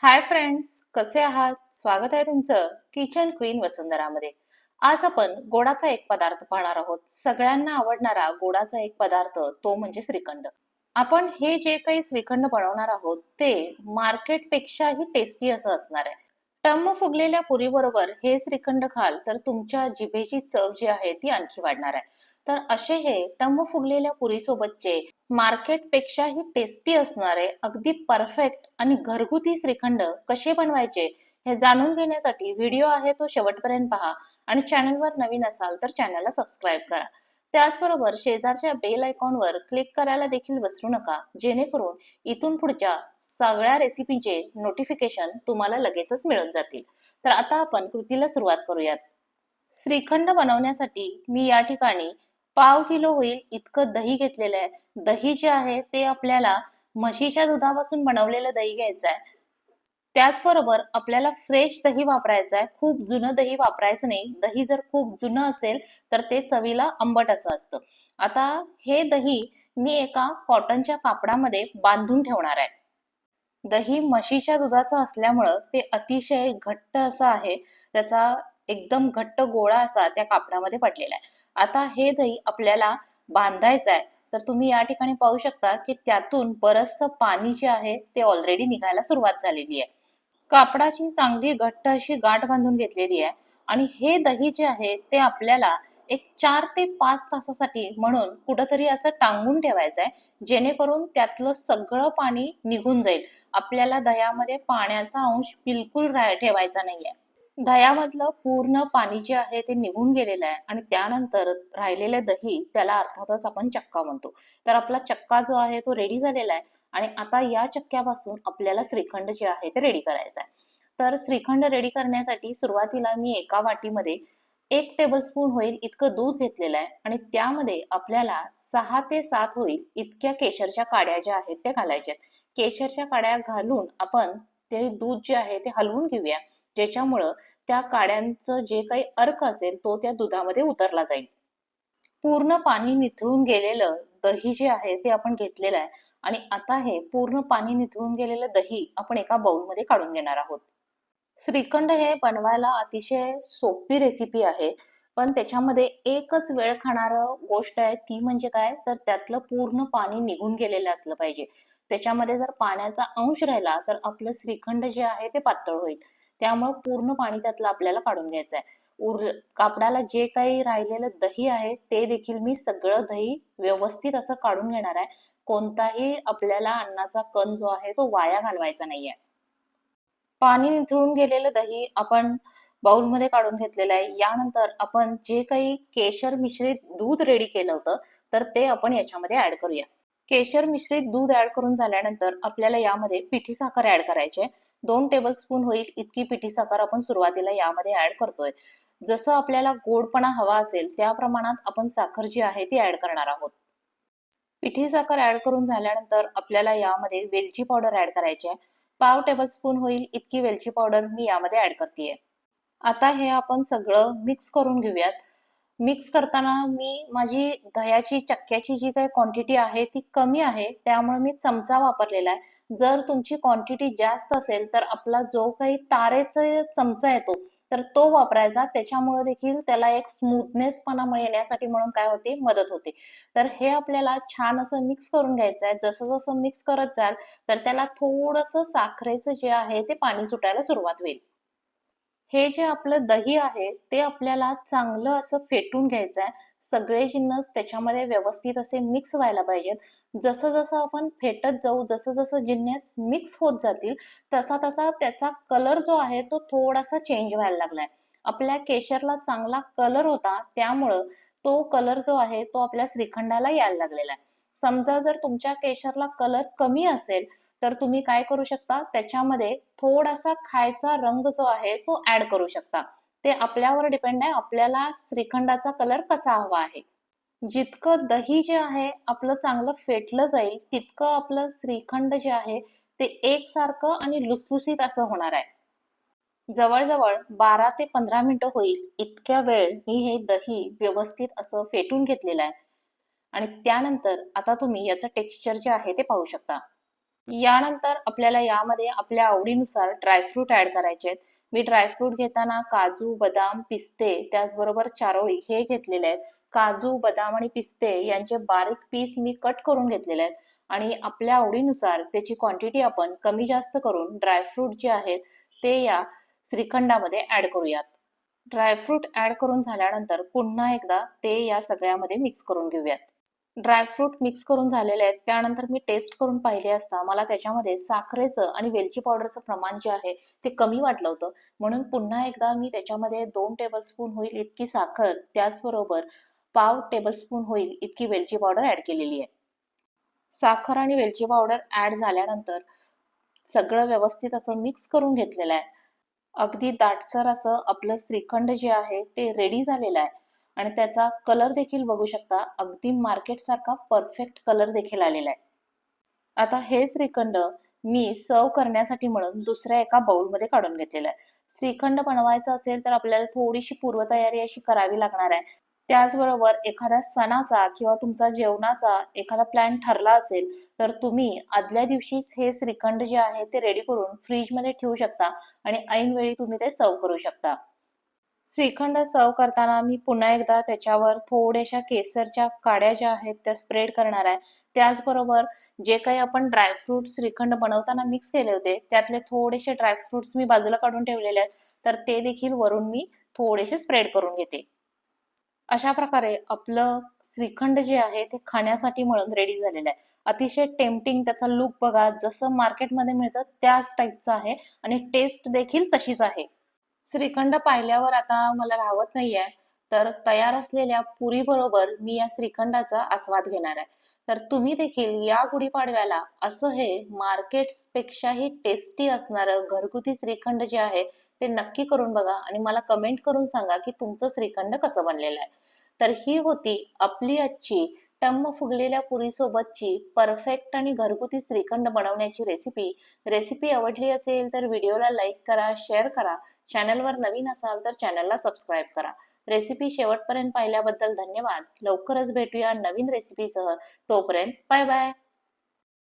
Hi friends, कसे आहात? स्वागत आहे तुमचं किचन क्वीन वसुंधरामध्ये. आज आपण गोडाचा एक पदार्थ पाहणार आहोत. सगळ्यांना आवडणारा गोडाचा एक पदार्थ तो म्हणजे श्रीखंड. आपण हे जे काही श्रीखंड बनवणार आहोत ते मार्केटपेक्षाही टेस्टी असं असणार आहे. टम्म फुगलेल्या पुरीबरोबर हे श्रीखंड खाल तर तुमच्या जिभेची चव जी आहे ती आणखी वाढणार आहे. तर असे हे टम्म फुगलेल्या पुरीसोबतचे मार्केटपेक्षाही टेस्टी असणारे अगदी परफेक्ट आणि घरगुती श्रीखंड कसे बनवायचे हे जाणून घेण्यासाठी व्हिडिओ आहे तो शेवटपर्यंत पहा आणि चॅनलवर नवीन असाल तर चॅनलला सबस्क्राईब करा. त्याचबरोबर शेजारच्या बेल आयकॉनवर क्लिक करायला देखील विसरू नका, जेणेकरून इथून पुढच्या सगळ्या रेसिपीचे नोटिफिकेशन तुम्हाला लगेचच मिळून जातील. तर आता आपण कृतीला सुरुवात करूयात. श्रीखंड बनवण्यासाठी मी या ठिकाणी पाव किलो होईल इतकं दही घेतलेलं आहे. दही जे आहे ते आपल्याला म्हशीच्या दुधापासून बनवलेलं दही घ्यायचं आहे. त्याचबरोबर आपल्याला फ्रेश दही वापरायचं आहे. खूप जुनं दही वापरायचं नाही. दही जर खूप जुनं असेल तर ते चवीला आंबट असं असतं. आता हे दही मी एका कॉटनच्या कापडामध्ये बांधून ठेवणार आहे. दही म्हशीच्या दुधाचं असल्यामुळं ते अतिशय घट्ट असं आहे. त्याचा एकदम घट्ट गोळा असा त्या कापडामध्ये पडलेला आहे. आता हे दही आपल्याला बांधायचं आहे. तर तुम्ही या ठिकाणी पाहू शकता की त्यातून बरचसं पाणी जे आहे ते ऑलरेडी निघायला सुरुवात झालेली आहे. कापडाची चांगली घट्ट अशी गाठ बांधून घेतलेली आहे आणि हे दही जे आहे ते आपल्याला एक 4 ते 5 तासासाठी म्हणून कुठंतरी असं टांगून ठेवायचं आहे, जेणेकरून त्यातलं सगळं पाणी निघून जाईल. आपल्याला दह्यामध्ये पाण्याचा अंश बिलकुल ठेवायचा नाहीये. दह्यामधलं पूर्ण पाणी जे आहे ते निघून गेलेलं आहे आणि त्यानंतर राहिलेलं दही त्याला अर्थातच आपण चक्का म्हणतो. तर आपला चक्का जो आहे तो रेडी झालेला आहे आणि आता या चक्क्यापासून आपल्याला श्रीखंड जे आहे ते रेडी करायचं आहे. तर श्रीखंड रेडी करण्यासाठी सुरुवातीला मी एका वाटीमध्ये 1 टेबलस्पून होईल इतकं दूध घेतलेलं आहे आणि त्यामध्ये आपल्याला 6 ते 7 होईल इतक्या केशरच्या काड्या ज्या आहेत त्या घालायच्या आहेत. केशरच्या काड्या घालून आपण ते दूध जे आहे ते हलवून घेऊया, ज्याच्यामुळं त्या काड्यांचं जे काही अर्क असेल तो त्या दुधामध्ये उतरला जाईल. पूर्ण पाणी निथळून गेलेलं दही जे आहे ते आपण घेतलेलं आहे आणि आता हे पूर्ण पाणी निथळून गेलेलं दही आपण एका बाउलमध्ये काढून घेणार आहोत. श्रीखंड हे बनवायला अतिशय सोपी रेसिपी आहे, पण त्याच्यामध्ये एकच वेळ खाणारं गोष्ट आहे ती म्हणजे काय, तर त्यातलं पूर्ण पाणी निघून गेलेलं असलं पाहिजे. त्याच्यामध्ये जर पाण्याचा अंश राहिला तर आपलं श्रीखंड जे आहे ते पातळ होईल. त्यामुळे पूर्ण पाणी त्यातलं आपल्याला काढून घ्यायचं आहे. कापडाला जे काही राहिलेलं दही आहे ते देखील मी सगळं दही व्यवस्थित असं काढून घेणार आहे. कोणताही आपल्याला अन्नाचा कण जो आहे तो वाया घालवायचा नाहीये. पाणी निथळून गेलेलं दही आपण बाउलमध्ये काढून घेतलेलं आहे. यानंतर आपण जे काही केशर मिश्रित दूध रेडी केलं होतं, तर ते आपण याच्यामध्ये ऍड करूया. केशर मिश्रित दूध ऍड करून झाल्यानंतर आपल्याला यामध्ये पिठी साखर ऍड करायची आहे. 2 टेबलस्पून होईल इतकी पिठी साखर आपण सुरुवातीला यामध्ये ऍड करतोय. जसं आपल्याला गोडपणा हवा असेल त्या प्रमाणात आपण साखर जी आहे ती ऍड करणार आहोत. पिठी साखर ऍड करून झाल्यानंतर आपल्याला यामध्ये वेलची पावडर ऍड करायची आहे. 1/2 टेबलस्पून होईल इतकी वेलची पावडर मी यामध्ये ऍड करतेय. आता हे आपण सगळं मिक्स करून घेऊयात. मिक्स करताना मी माझी दह्याची चक्क्याची जी काही क्वांटिटी आहे ती कमी आहे, त्यामुळे मी चमचा वापरलेला आहे. जर तुमची क्वांटिटी जास्त असेल तर आपला जो काही तारेचा चमचा येतो तर तो वापरायचा. त्याच्यामुळे देखील त्याला एक स्मूथनेसपणा येण्यासाठी म्हणून काय होते, मदत होते. तर हे आपल्याला छान असं मिक्स करून घ्यायचं आहे. जसं जसं मिक्स करत जाल तर त्याला थोडंसं साखरेचं जे आहे ते पाणी सुटायला सुरुवात होईल. हे जे आपलं दही आहे ते आपल्याला चांगलं असं फेटून घ्यायचं आहे. सगळे जिन्नस त्याच्यामध्ये व्यवस्थित असे मिक्स व्हायला पाहिजेत. जसं जसं आपण फेटत जाऊ, जसं जसं जिन्नस मिक्स होत जातील, तसा तसा त्याचा कलर जो आहे तो थोडासा चेंज व्हायला लागलाय. आपल्या केशरला चांगला कलर होता, त्यामुळं तो कलर जो आहे तो आपल्या श्रीखंडाला यायला लागलेला आहे. समजा जर तुमच्या केशरला कलर कमी असेल तर तुम्ही काय करू शकता, त्याच्यामध्ये थोडासा खायचा रंग जो आहे तो ऍड करू शकता. ते आपल्यावर डिपेंड आहे, आपल्याला श्रीखंडाचा कलर कसा हवा आहे. जितकं दही जे आहे आपलं चांगलं फेटलं जाईल तितकं आपलं श्रीखंड जे आहे ते एकसारखं आणि लुसलुसीत असं होणार आहे. जवळजवळ 12 ते 15 मिनिटं होईल इतक्या वेळ मी हे दही व्यवस्थित असं फेटून घेतलेलं आहे आणि त्यानंतर आता तुम्ही याचं टेक्स्चर जे आहे ते पाहू शकता. यानंतर आपल्याला यामध्ये आपल्या आवडीनुसार ड्रायफ्रूट ऍड करायचे आहेत. मी ड्रायफ्रूट घेताना काजू, बदाम, पिस्ते त्याचबरोबर चारोळी हे घेतलेले आहेत. काजू, बदाम आणि पिस्ते यांचे बारीक पीस मी कट करून घेतलेले आहेत आणि आपल्या आवडीनुसार त्याची क्वांटिटी आपण कमी जास्त करून ड्रायफ्रूट जे आहेत ते या श्रीखंडामध्ये ऍड करूयात. ड्रायफ्रूट ऍड करून झाल्यानंतर पुन्हा एकदा ते या सगळ्यामध्ये मिक्स करून घेऊयात. ड्रायफ्रूट मिक्स करून झालेले आहेत. त्यानंतर मी टेस्ट करून पाहिले असता मला त्याच्यामध्ये साखरेचं आणि वेलची पावडरचं प्रमाण जे आहे ते कमी वाटलं होतं. म्हणून पुन्हा एकदा मी त्याच्यामध्ये 2 टेबलस्पून होईल इतकी साखर, त्याचबरोबर पाव टेबलस्पून होईल इतकी वेलची पावडर ऍड केलेली आहे. साखर आणि वेलची पावडर ऍड झाल्यानंतर सगळं व्यवस्थित असं मिक्स करून घेतलेलं आहे. अगदी दाटसर असं आपलं श्रीखंड जे आहे ते रेडी झालेलं आहे आणि त्याचा कलर देखील बघू शकता. अगदी मार्केट सारखा परफेक्ट कलर देखील आलेला आहे. आता हे श्रीखंड मी सर्व करण्यासाठी म्हणून दुसऱ्या एका बाउलमध्ये काढून घेतलेलं आहे. श्रीखंड बनवायचं असेल तर आपल्याला थोडीशी पूर्वतयारी अशी करावी लागणार आहे. त्याचबरोबर एखाद्या सणाचा किंवा तुमचा जेवणाचा एखादा प्लॅन ठरला असेल तर तुम्ही आदल्या दिवशीच हे श्रीखंड जे आहे ते रेडी करून फ्रीजमध्ये ठेवू शकता आणि ऐनवेळी तुम्ही ते सर्व करू शकता. श्रीखंड सर्व करताना मी पुन्हा एकदा त्याच्यावर थोड्याशा केसरच्या काड्या ज्या आहेत त्या स्प्रेड करणार आहे. त्याचबरोबर जे काही आपण ड्रायफ्रूट श्रीखंड बनवताना मिक्स केले होते त्यातले थोडेसे ड्रायफ्रुट्स मी बाजूला काढून ठेवलेले आहेत, तर ते देखील वरून मी थोडेसे स्प्रेड करून घेते. अशा प्रकारे आपलं श्रीखंड जे आहे ते खाण्यासाठी म्हणून रेडी झालेलं आहे. अतिशय टेम्पटिंग त्याचा लुक बघा, जसं मार्केटमध्ये मिळतं त्याच टाईपचं आहे आणि टेस्ट देखील तशीच आहे. श्रीखंड पाहिल्यावर आता मला राहवत नाहीये, तर तयार असलेल्या पुरीबरोबर मी या श्रीखंडाचा आस्वाद घेणार आहे. तर तुम्ही देखील या गुढीपाडव्याला असं हे मार्केट्सपेक्षाही टेस्टी असणारं घरगुती श्रीखंड जे आहे ते नक्की करून बघा आणि मला कमेंट करून सांगा की तुमचं श्रीखंड कसं बनलेलं आहे. तर ही होती आपली आजची टम्म फुगलेल्या पुरीसोबतची परफेक्ट आणि घरगुती श्रीखंड बनवण्याची रेसिपी. रेसिपी आवडली असेल तर व्हिडिओला लाईक करा, शेअर करा. चॅनलवर नवीन असाल तर चॅनलला सबस्क्राईब करा. रेसिपी शेवटपर्यंत पाहिल्याबद्दल धन्यवाद. लवकरच भेटूया नवीन रेसिपीसह. तोपर्यंत बाय बाय.